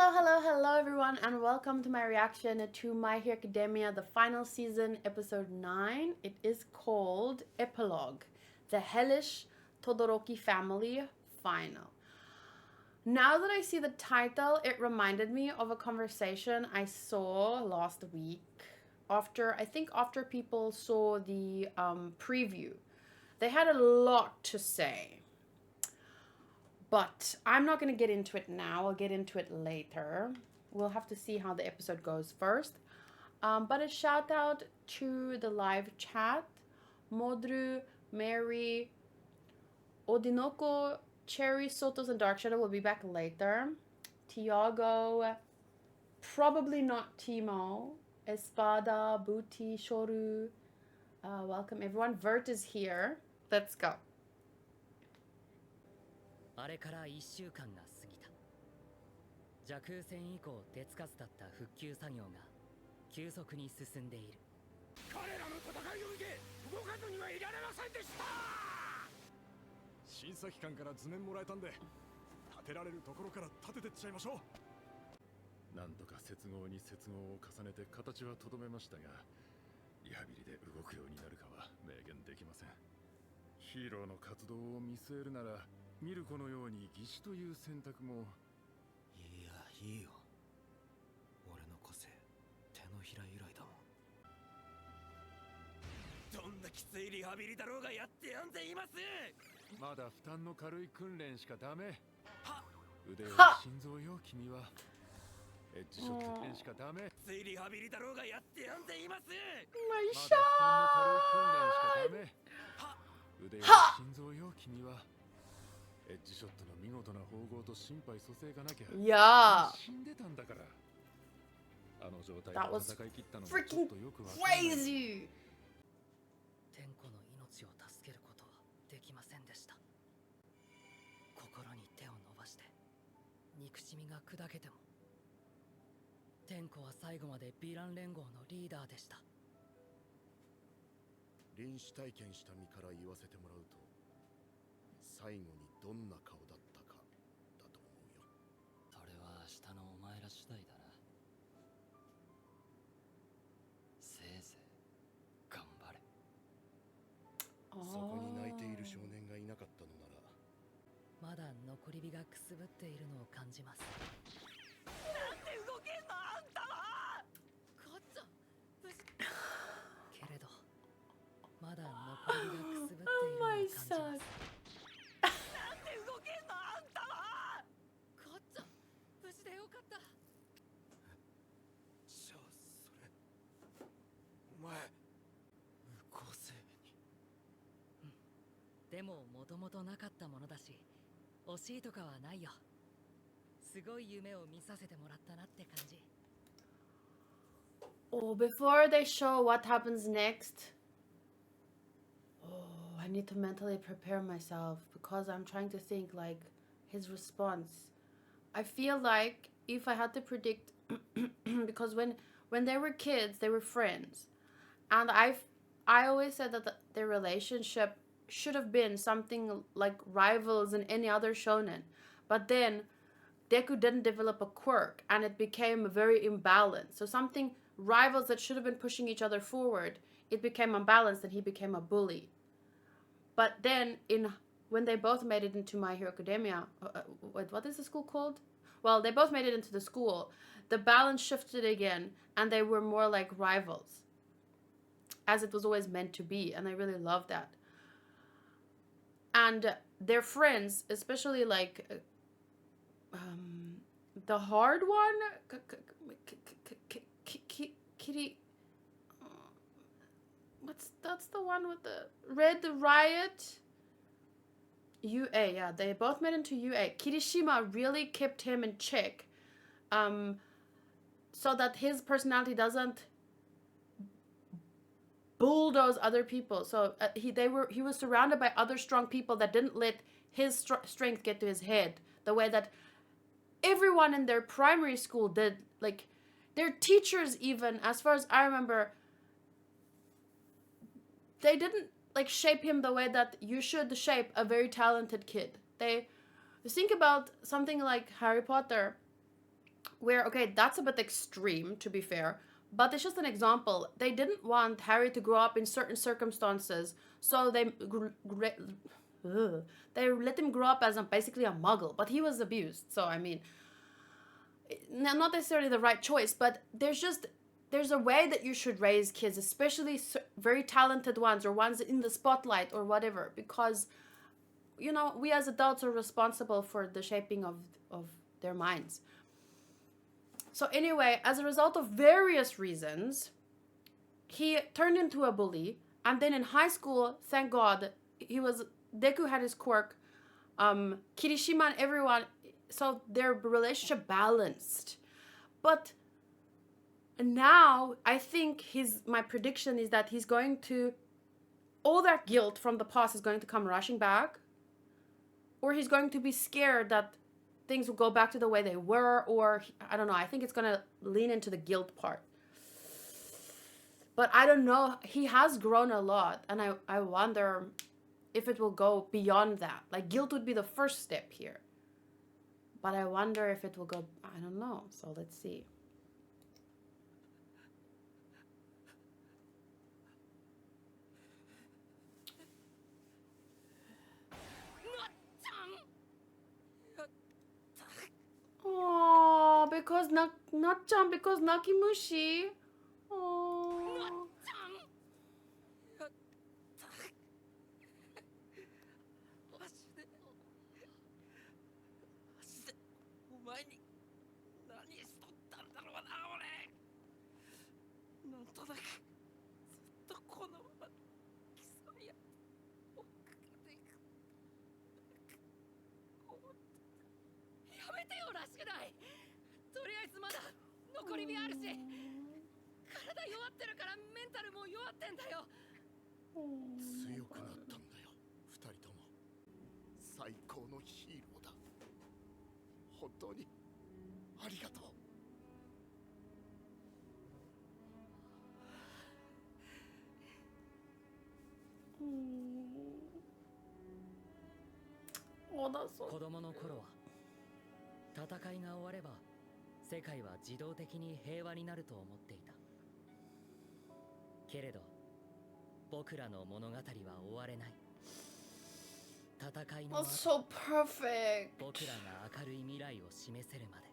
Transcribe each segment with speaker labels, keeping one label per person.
Speaker 1: Hello everyone, and welcome to my reaction to My Hero Academia, the final season, episode 9. It is called Epilogue, the hellish Todoroki family final. Now that I see the title, it reminded me of a conversation I saw last week after people saw the preview. They had a lot to say. But I'm not going to get into it now. I'll get into it later. We'll have to see how the episode goes first. But a shout out to the live chat. Modru, Mary, Odinoko, Cherry, Sotos, and Dark Shadow will be back later. Tiago, probably not Timo. Espada, Booty, Shoru. Welcome everyone. Vert is here. Let's go.
Speaker 2: あれから1週間が過ぎた。蛇空戦以降手つかずだった復旧作業が急速に進んでいる。
Speaker 3: 彼らの戦いを見て動かずにはいられませんでした。審査機関から図面もらえたんで立てられるところから立ててっちゃいましょう。なんとか接合に接合を重ねて形はとどめましたが、リハビリで動くようになるかは明言できません。ヒーローの活動を見据えるならミルコのように義手という選択も。
Speaker 4: いや、いいよ。俺の個性、手のひら由来だもん。
Speaker 3: どんなきついリハビリだろうがやってやんでいます。まだ負担の軽い訓練しかダメ。腕は心臓よ君は。エッジショット練しかダメ。きついリハビリだろうがやってやんでいます。
Speaker 1: My
Speaker 3: まだ負担の軽い訓練しかダメ。腕は心臓よ君は。エッジショットの見事な縫合と心肺蘇生がなきゃ
Speaker 1: Yeah.
Speaker 3: 死んでたんだから。あの状態
Speaker 1: That
Speaker 3: で
Speaker 1: was
Speaker 3: 戦い切ったのもちょっとよくわかんない。
Speaker 1: crazy.
Speaker 2: 天子の命を助けることはできませんでした。心に手を伸ばして憎しみが砕けても、天子は最後までヴィラン連合のリーダーでした。
Speaker 5: 臨死体験した身から言わせてもらうと、最後にどんな顔だったかだと思うよ。
Speaker 4: それは明日のお前ら次第だな。せいぜい頑張れ。
Speaker 5: そこに泣いている少年がいなかったのなら、
Speaker 2: まだ残り火がくすぶっているのを感じます。
Speaker 3: なんで動けんのあんたは。
Speaker 2: こっちゃけれどまだ残り火がくすぶっているのを感じます。無事でよかった。
Speaker 4: じゃあそれ、お前無個性に。
Speaker 2: でももともとなかったものだし、惜しいとかはないよ。すごい夢を見させてもらったなって感じ。
Speaker 1: Oh, before they show what happens next, oh, I need to mentally prepare myself because I'm trying to think like his response. I feel like if I had to predict, because when they were kids, they were friends, and I always said that their relationship should have been something like rivals in any other shonen, but then Deku didn't develop a quirk, and it became very imbalanced. So something rivals that should have been pushing each other forward, it became unbalanced, and he became a bully. But then when they both made it into My Hero Academia, what is the school called? Well, they both made it into the school. The balance shifted again, and they were more like rivals, as it was always meant to be, and I really love that. And their friends, especially like the hard one, Kitty. That's the one with the Red Riot. UA, yeah, they both made into UA. Kirishima really kept him in check, so that his personality doesn't bulldoze other people. So he was surrounded by other strong people that didn't let his strength get to his head, the way that everyone in their primary school did. Like their teachers, even as far as I remember, they didn't like shape him the way that you should shape a very talented kid. They think about something like Harry Potter. where, okay, that's a bit extreme, to be fair, but it's just an example. They didn't want Harry to grow up in certain circumstances, so they let him grow up as basically a muggle, but he was abused. So, I mean, not necessarily the right choice, but there's a way that you should raise kids, especially very talented ones or ones in the spotlight or whatever, because, you know, we as adults are responsible for the shaping of their minds. So anyway, as a result of various reasons, he turned into a bully. And then in high school, thank God, Deku had his quirk. Kirishima and everyone, so their relationship balanced. But now, I think my prediction is that all that guilt from the past is going to come rushing back. Or he's going to be scared that things will go back to the way they were, or I don't know. I think it's going to lean into the guilt part. But I don't know. He has grown a lot, and I wonder if it will go beyond that. Like, guilt would be the first step here. But I wonder if it will go, I don't know. So let's see. Oh, because Not-chan, because Nakimushi. Oh.
Speaker 2: お前に何しとったんだろうな俺。なんとなくずっとこのまま競い合って追っかけていく。やめてよらしくない。とりあえずまだ残り火あるし、体弱ってるからメンタルも弱ってんだよ。
Speaker 5: 強くなったんだよ、二人とも。最高のヒーローだ。本当にありがとう。
Speaker 2: 子供の頃は戦いが終われば世界は自動的に平和になると思っていた。けれど僕らの物語は終われない。戦いの後、
Speaker 1: so perfect.
Speaker 2: 僕らが明るい未来を示せるまで。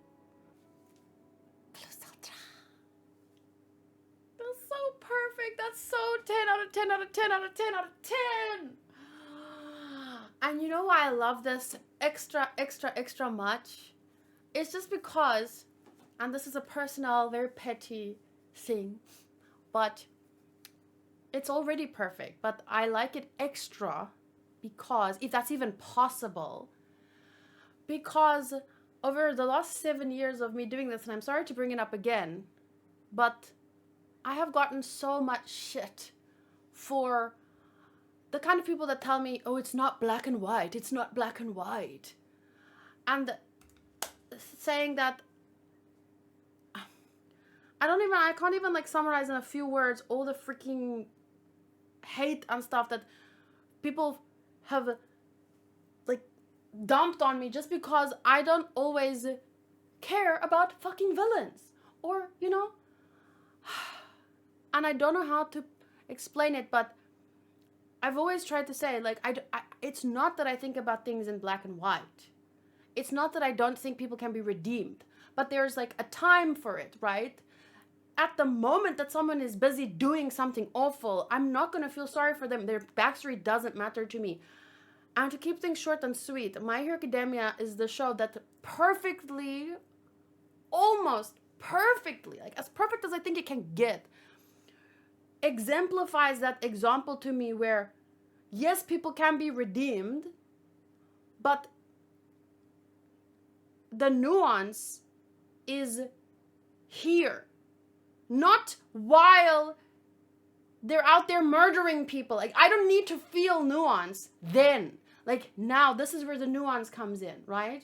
Speaker 1: That's so perfect. That's so 10 out of 10 out of 10 out of 10 out of 10. And you know why I love this extra much? It's just because, and this is a personal, very petty thing, but it's already perfect. But I like it extra because, if that's even possible, because over the last 7 years of me doing this, and I'm sorry to bring it up again, but I have gotten so much shit for the kind of people that tell me, oh, it's not black and white, it's not black and white. And saying that, I can't even like summarize in a few words all the freaking hate and stuff that people have like dumped on me just because I don't always care about fucking villains, or, you know, and I don't know how to explain it, but I've always tried to say, like, it's not that I think about things in black and white. It's not that I don't think people can be redeemed, but there's like a time for it, right? At the moment that someone is busy doing something awful, I'm not going to feel sorry for them. Their backstory doesn't matter to me. And to keep things short and sweet, My Hero Academia is the show that perfectly, almost perfectly, like as perfect as I think it can get, exemplifies that example to me where, yes, people can be redeemed, but the nuance is here. Not while they're out there murdering people. Like, I don't need to feel nuance then. Like, now, this is where the nuance comes in, right?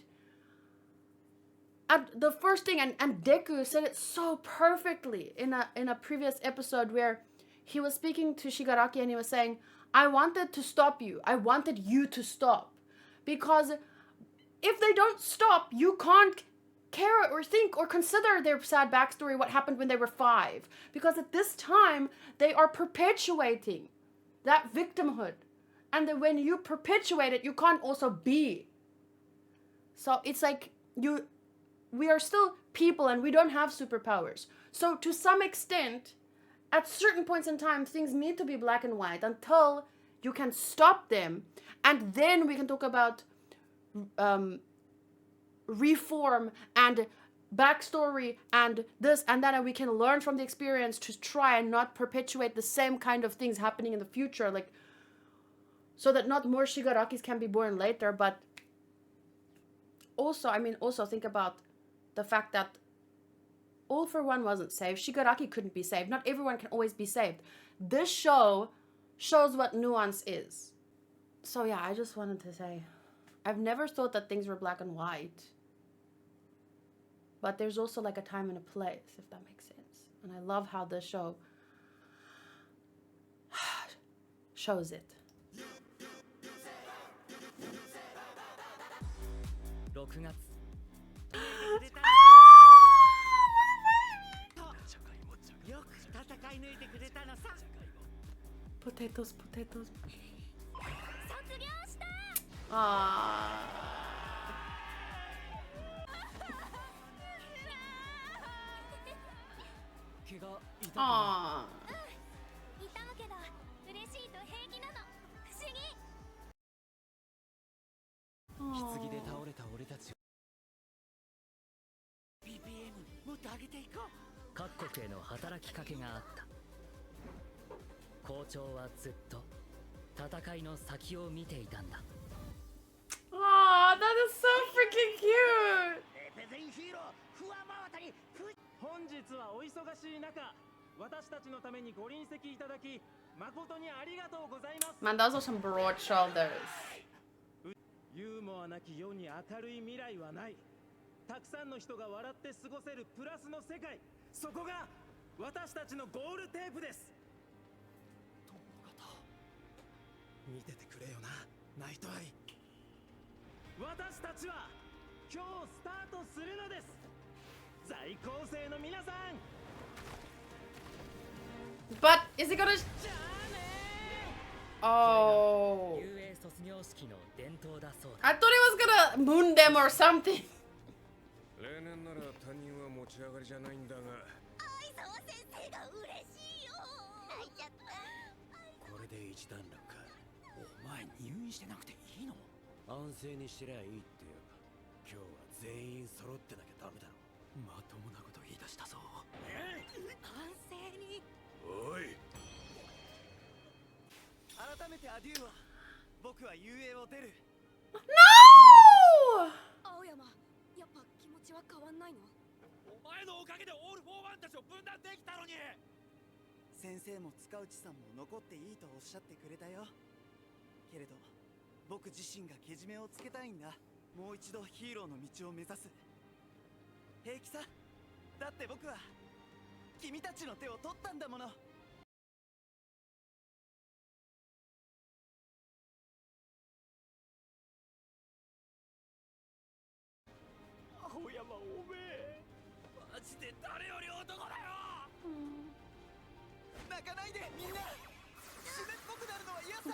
Speaker 1: At the first thing, and Deku said it so perfectly in a previous episode where he was speaking to Shigaraki and he was saying, I wanted to stop you. I wanted you to stop. Because if they don't stop, you can't care or think or consider their sad backstory, what happened when they were 5. Because at this time, they are perpetuating that victimhood. And then when you perpetuate it, you can't also be. So it's like we are still people and we don't have superpowers. So to some extent, at certain points in time, things need to be black and white until you can stop them. And then we can talk about reform and backstory and this and that, and we can learn from the experience to try and not perpetuate the same kind of things happening in the future, like so that not more Shigarakis can be born later. But also, I mean, also think about the fact that All for One wasn't saved. Shigaraki couldn't be saved. Not everyone can always be saved. This show shows what nuance is. So yeah, I just wanted to say, I've never thought that things were black and white. But there's also like a time and a place, if that makes sense. And I love how this show shows it.
Speaker 2: 6月よく戦い抜いてくれたのさ。
Speaker 1: Potatoes, potatoes.
Speaker 6: 卒業した。
Speaker 1: Ah.
Speaker 2: 怪我痛くない？
Speaker 1: Ah.
Speaker 6: 痛むけど嬉しいと平気なの。不思議。
Speaker 4: 棺で倒れた俺たちを
Speaker 2: BPM もっと上げていこう。各国への働きかけがあった。校長はずっと戦いの先を見ていたんだ。
Speaker 1: Ah, that is so freaking cute.
Speaker 7: 本日はお忙しい中、私たちのためにご臨席いただき、誠にありがとうございます。
Speaker 1: Man, those are some broad shoulders.
Speaker 7: ユーモアなき世に明るい未来はない。たくさんの人が笑って過ごせるプラスの世界、そこが私たちのゴールテープです。
Speaker 4: 友のこと見ててくれよな、ナイトアイ。
Speaker 7: 私たちは今日スタートするのです。在校生の皆さん。
Speaker 1: But is he gonna?
Speaker 7: じゃあねー。
Speaker 1: Oh.
Speaker 2: 遊泳卒業式の伝統だそうだ。
Speaker 1: I thought he was gonna moon them or something.
Speaker 3: 例年なら担任は持ち上がりじゃないんだが、
Speaker 6: 相沢先生が嬉しいよ。泣いちゃった。
Speaker 4: これで一段落か。お前入院してなくていいの？安静にしてりゃいいってよ。今日は全員揃ってなきゃダメだろ。まともなこと言い出したぞ。
Speaker 6: 安静に。
Speaker 3: おい。
Speaker 4: 改めてアデューは。僕は遊泳を出る。
Speaker 1: No.
Speaker 6: 青山、やっぱ気持ちは変わんないの？
Speaker 4: お前のおかげでオール・フォー・ワンたちを分断できたのに。先生も塚内さんも残っていいとおっしゃってくれたよ。けれど僕自身がけじめをつけたいんだ。もう一度ヒーローの道を目指す。平気さ。だって僕は君たちの手を取ったんだもの。青山おめえ、マジで誰より男だよ。泣かないでみんな。湿っぽくなるのは嫌さ。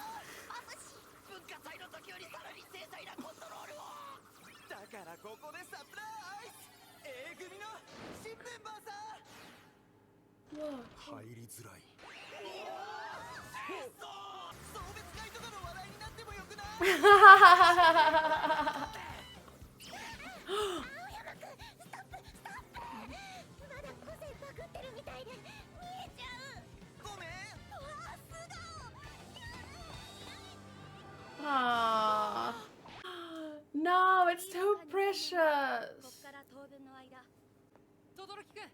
Speaker 4: 文化祭の時よりさらに繊細なコントロールを。だからここでサプライズ。A組の新メンバーさ。
Speaker 5: 入りづらい。
Speaker 4: 送別会とかの話題になってもよくない？
Speaker 6: 青山くん、ストップストップ。まだ個性バグってるみたいで見えちゃう。
Speaker 4: ごめん。
Speaker 6: わあ、素顔。
Speaker 1: Ah. No, it's too
Speaker 6: こ
Speaker 1: precious.
Speaker 6: っから当分の間。
Speaker 2: 轟くん。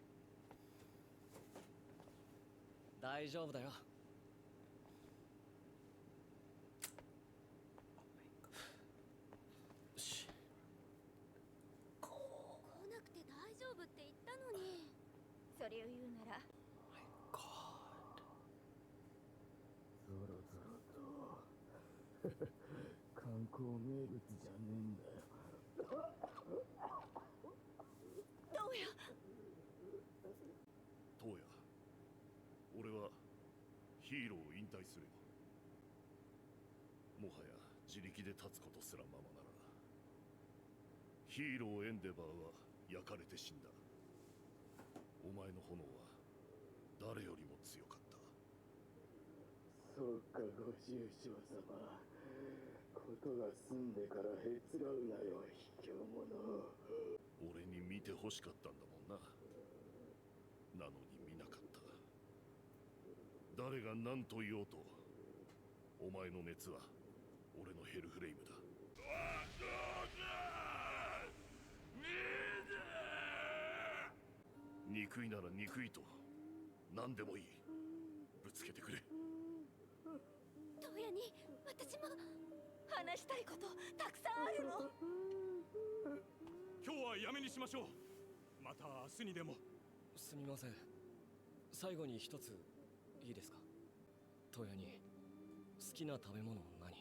Speaker 2: 大丈夫だよ。
Speaker 6: 来なくて大丈夫って言ったのに。それを言うなら。
Speaker 3: そろそろと観光名物じゃねえんだよ。ヒーローを引退する。もはや自力で立つことすらままならな。ヒーローエンデバーは焼かれて死んだ。お前の炎は誰よりも強かった。
Speaker 8: そうか、ご愁傷様。ことが済んでからへつらうなよ、卑怯者。
Speaker 3: 俺に見て欲しかったんだもんな。なのに見なかった。誰が何と言おうと、お前の熱は俺のヘルフレイムだ。憎いなら憎いと何でもいい。ぶつけてくれ。
Speaker 6: トウヤに私も話したいことたくさんあるの。
Speaker 9: 今日はやめにしましょう。また明日にでも。
Speaker 10: すみません。最後に一ついいですか。トヤに好きな食べ物何？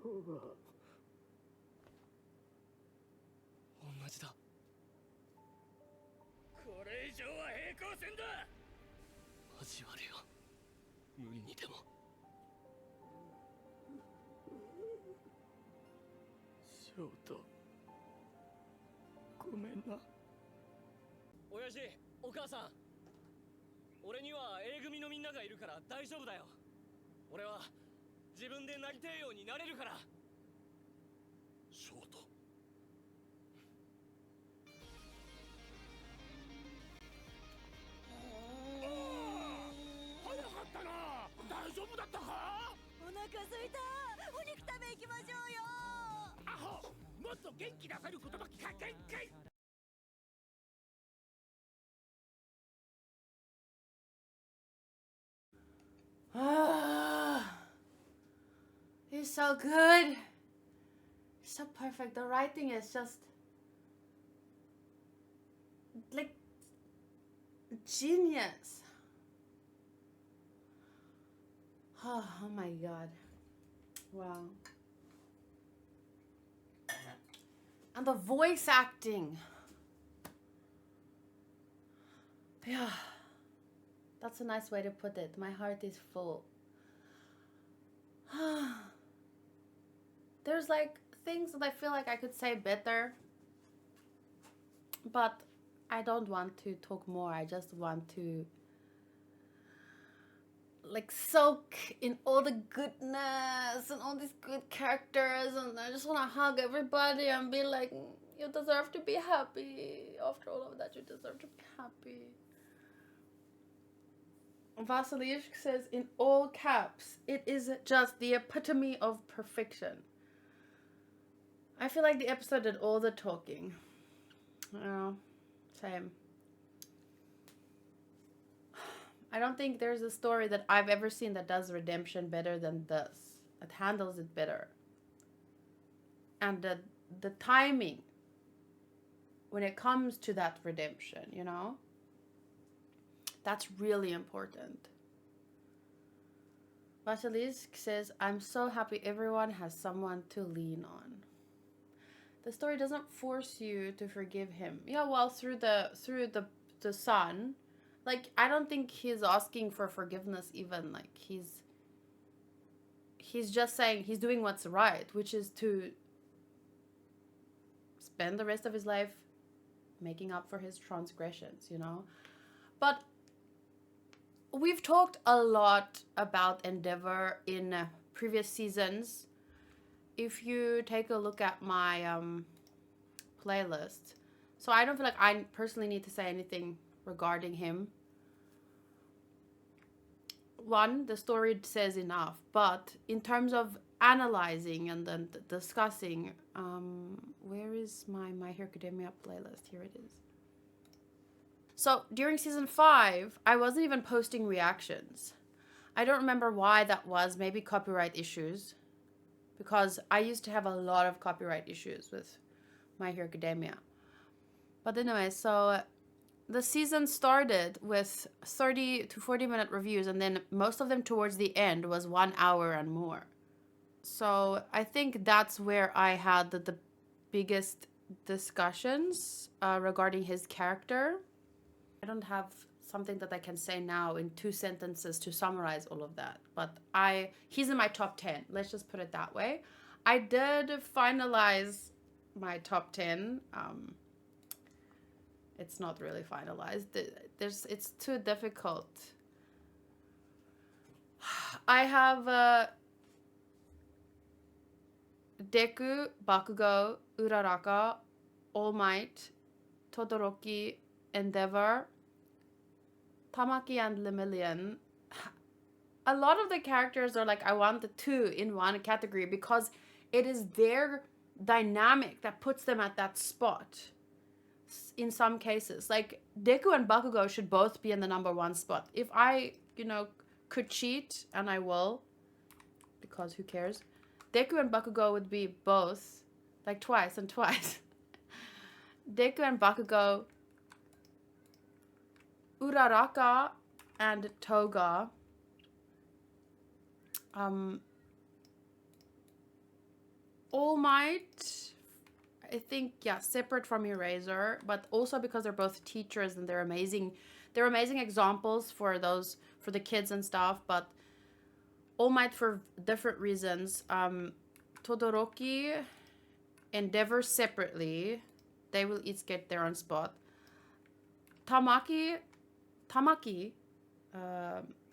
Speaker 8: そうだ。
Speaker 10: 同じだ。
Speaker 7: これ以上は平行線だ。
Speaker 10: 交われよ。無理にでも。
Speaker 8: ショート、ごめんな。
Speaker 10: 親父、お母さん、俺には A 組のみんながいるから大丈夫だよ。俺は自分でなりてえようになれるから。
Speaker 3: ショート。
Speaker 5: 早かったな。大丈夫だったか？
Speaker 6: お腹すいた。お肉食べ行きましょうよ。
Speaker 5: アホ、もっと元気出せる言葉聞かんかい。
Speaker 1: He's so good. He's so perfect. The writing is just like genius. Oh my god. Wow. And the voice acting. Yeah. That's a nice way to put it. My heart is full. There's like things that I feel like I could say better, but I don't want to talk more. I just want to like soak in all the goodness and all these good characters, and I just want to hug everybody and be like, you deserve to be happy. After all of that, you deserve to be happy. Vasilevsk says in all caps, it is just the epitome of perfection. I feel like the episode did all the talking. Same. I don't think there's a story that I've ever seen that does redemption better than this. It handles it better. And the timing when it comes to that redemption, you know? That's really important. Vasilisk says, I'm so happy everyone has someone to lean on. The story doesn't force you to forgive him. Yeah, well, through the son, like, I don't think he's asking for forgiveness even. Like, he's just saying he's doing what's right, which is to spend the rest of his life making up for his transgressions, you know? But we've talked a lot about Endeavor in previous seasons. If you take a look at my playlist. So I don't feel like I personally need to say anything regarding him. One, the story says enough. But in terms of analyzing and then discussing, where is my My Hero Academia playlist? Here it is. So during season 5, I wasn't even posting reactions. I don't remember why that was. Maybe copyright issues. Because I used to have a lot of copyright issues with My Hero Academia. But anyway, so the season started with 30 to 40 minute reviews, and then most of them towards the end was 1 hour and more. So I think that's where I had the biggest discussions regarding his character. I don't have something that I can say now in 2 sentences to summarize all of that, but he's in my top 10. Let's just put it that way. I did finalize my top 10. It's not really finalized. It's too difficult. I have Deku, Bakugo, Uraraka, All Might, Todoroki, Endeavor, Tamaki, and Lemillion. A lot of the characters are like, I want the 2 in one category because it is their dynamic that puts them at that spot. In some cases, like Deku and Bakugo should both be in the number 1 spot. If I, could cheat, and I will, because who cares? Deku and Bakugo would be both, like twice and twice. Deku and Bakugo, Uraraka and Toga. All Might, I think, yeah, separate from Eraser, but also because they're both teachers and they're amazing. They're amazing examples for the kids and stuff, but All Might for different reasons. Todoroki, Endeavor separately. They will each get their own spot. Tamaki,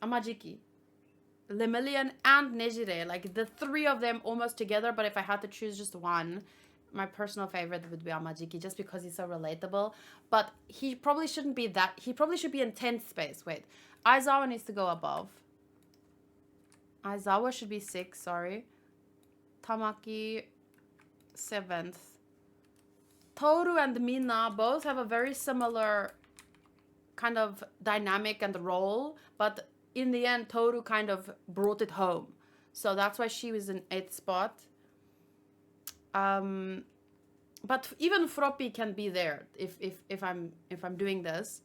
Speaker 1: Amajiki, Lemillion, and Nejire. Like the 3 of them almost together, but if I had to choose just one, my personal favorite would be Amajiki, just because he's so relatable. But he probably shouldn't be that. He probably should be in 10th space. Wait. Aizawa needs to go above. Aizawa should be 6, sorry. Tamaki, 7th. Toru and Mina both have a very similar kind of dynamic and role, but in the end, Toru kind of brought it home. So that's why she was in 8th spot. But even Froppy can be there if I'm doing this.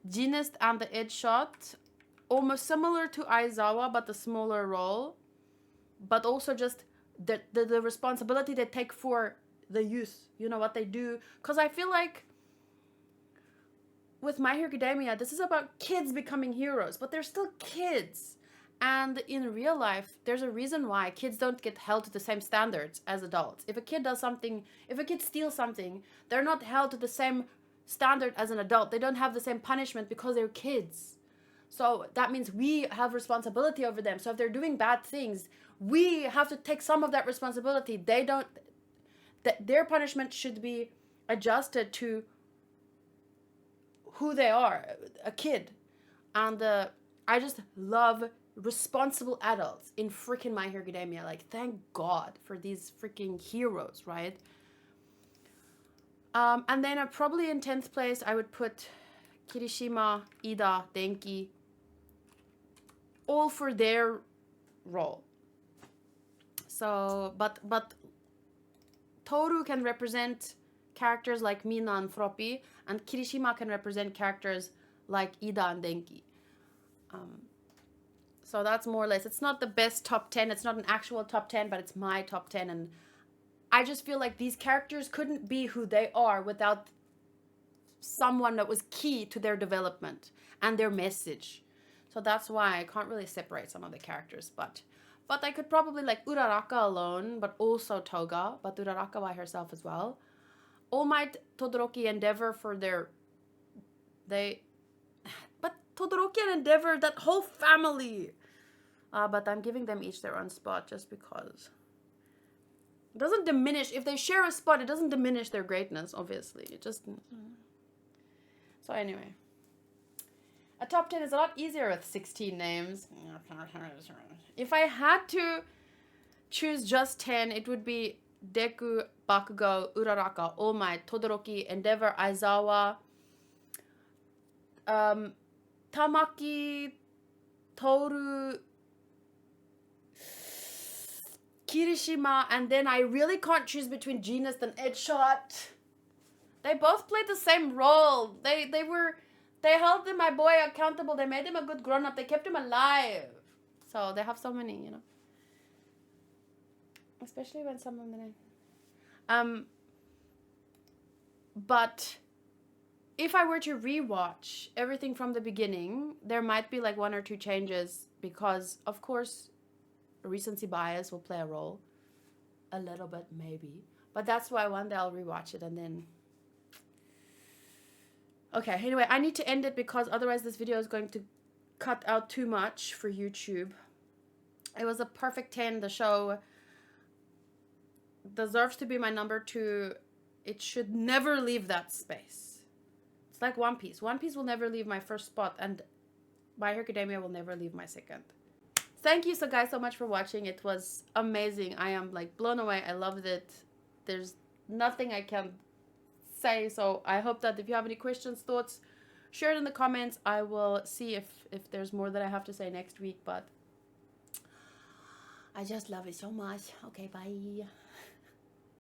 Speaker 1: Genist and the Edge Shot, almost similar to Aizawa, but a smaller role. But also just the responsibility they take for the youth, what they do. Because I feel like with My Hero Academia, this is about kids becoming heroes, but they're still kids. And in real life, there's a reason why kids don't get held to the same standards as adults. If a kid does something, if a kid steals something, they're not held to the same standard as an adult. They don't have the same punishment because they're kids. So that means we have responsibility over them. So if they're doing bad things, we have to take some of that responsibility. Their punishment should be adjusted to who they are, a kid. And I just love responsible adults in freaking My Hero Academia. Like, thank God for these freaking heroes, right? And then probably in 10th place, I would put Kirishima, Ida, Denki, all for their role. So, but Toru can represent characters like Mina and Froppy, and Kirishima can represent characters like Ida and Denki. So that's more or less, it's not the best top 10, it's not an actual top 10, but it's my top 10, and I just feel like these characters couldn't be who they are without someone that was key to their development and their message. So that's why I can't really separate some of the characters, but I could probably like Uraraka alone, but also Toga, but Uraraka by herself as well. All Might, Todoroki, Endeavor for but Todoroki and Endeavor, that whole family. But I'm giving them each their own spot just because. It doesn't diminish, if they share a spot, it doesn't diminish their greatness, obviously. It just. So anyway. A top 10 is a lot easier with 16 names. If I had to choose just 10, it would be Deku, Bakugo, Uraraka, All Might, Todoroki, Endeavor, Aizawa, Tamaki, Toru, Kirishima, and then I really can't choose between Genist and Edgeshot. They both played the same role. They held my boy accountable. They made him a good grown-up. They kept him alive. So they have so many, Especially when some of them. But if I were to rewatch everything from the beginning, there might be like 1 or 2 changes because, of course, recency bias will play a role. A little bit, maybe. But that's why one day I'll rewatch it and then... Okay, anyway, I need to end it because otherwise this video is going to cut out too much for YouTube. It was a perfect 10. The show deserves to be my number 2. It should never leave that space. It's like One Piece. One Piece will never leave my first spot, and My Hero Academia will never leave my second. Thank you guys so much for watching. It was amazing. I am like blown away. I loved it. There's nothing I can say. So I hope that if you have any questions, thoughts, share it in the comments. I will see if there's more that I have to say next week. But I just love it so much. Okay, bye.